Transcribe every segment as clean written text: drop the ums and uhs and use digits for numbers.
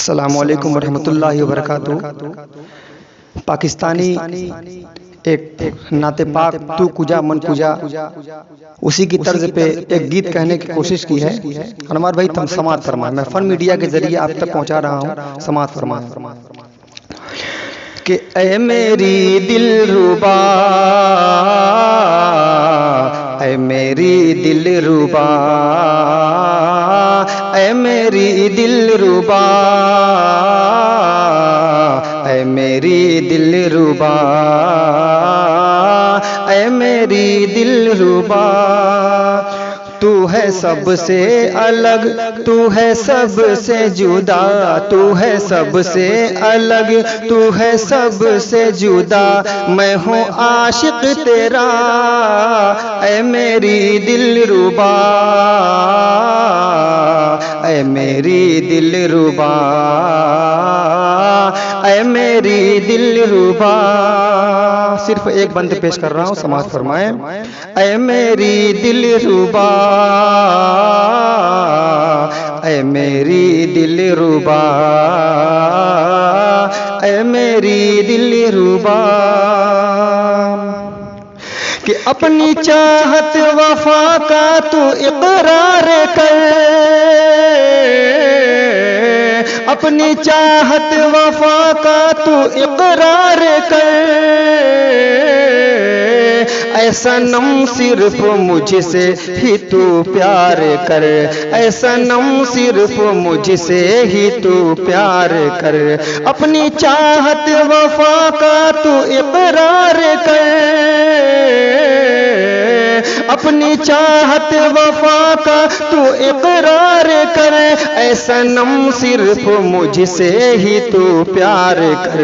السلام علیکم ورحمۃ اللہ وبرکاتہ۔ پاکستانی ایک نعت پاک تو کجا من کجا، اسی کی طرز پہ ایک گیت کہنے کی کوشش کی ہے۔ انوار بھائی تم سماعت فرمائیں، میں فن میڈیا کے ذریعے آپ تک پہنچا رہا ہوں، سماعت فرمائیں کہ اے میری دلربا، اے میری دلربا، اے میری دلربا، اے میری دلربا، اے میری دلربا، تو ہے سب سے الگ، تو ہے سب سے جدا، تو ہے سب سے الگ، تو ہے سب سے جدا، میں ہوں عاشق تیرا، اے میری دلربا، اے میری دلربا، اے میری دلربا۔ صرف ایک بند پیش کر رہا ہوں، سماعت فرمائیں۔ اے میری دلربا، اے میری دلربا، اے میری دلربا، کہ اپنی چاہت وفا کا تو اقرار کر، اپنی چاہت وفا کا تو اقرار کر، اے صنم صرف مجھ سے ہی تو پیار کر، اے صنم صرف مجھ سے ہی تو پیار کر، اپنی چاہت وفا کا تو اقرار کر، اپنی چاہت وفا کا تو اقرار کر، اے صنم صرف مجھ سے ہی تو پیار کر،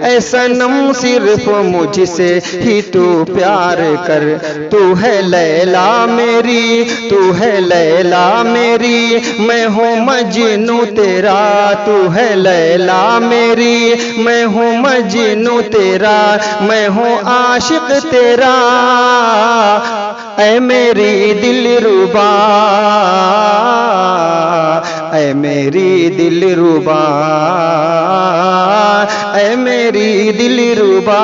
اے صنم صرف مجھ سے ہی تو پیار کر، تو ہے لیلا میری، تو ہے لیلا میری، میں ہوں مجنوں تیرا، تو ہے لیلا میری، میں ہوں مجنوں تیرا، میں ہوں عاشق تیرا، اے میری دلربا، اے میری دلربا، اے میری دلربا۔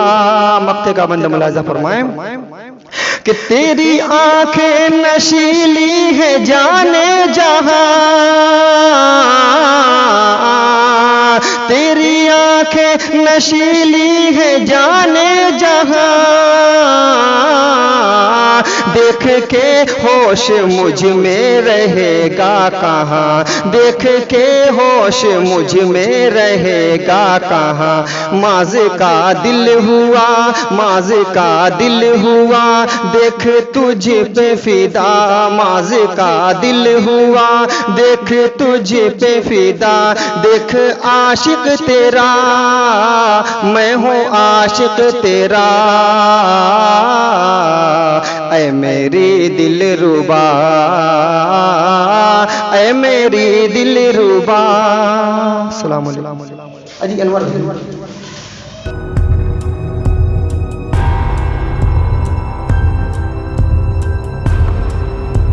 مقطع کا بند ملاحظہ فرمائیں کہ تیری آنکھیں نشیلی ہے جانے جہاں، تیری آنکھیں نشیلی ہے جانے جہاں، دیکھ کے ہوش مجھ میں رہے گا کہاں، دیکھ کے ہوش مجھ میں رہے گا کہاں، ماض کا دل ہوا، ماض کا دل ہوا، دیکھ تجھ پہ فدا، ماض کا دل ہوا، دیکھ تجھ پہ فدا، دیکھ عاشق تیرا، میں ہوں عاشق تیرا، اے میری دلربا، اے میری دلربا۔ السلام علیکم۔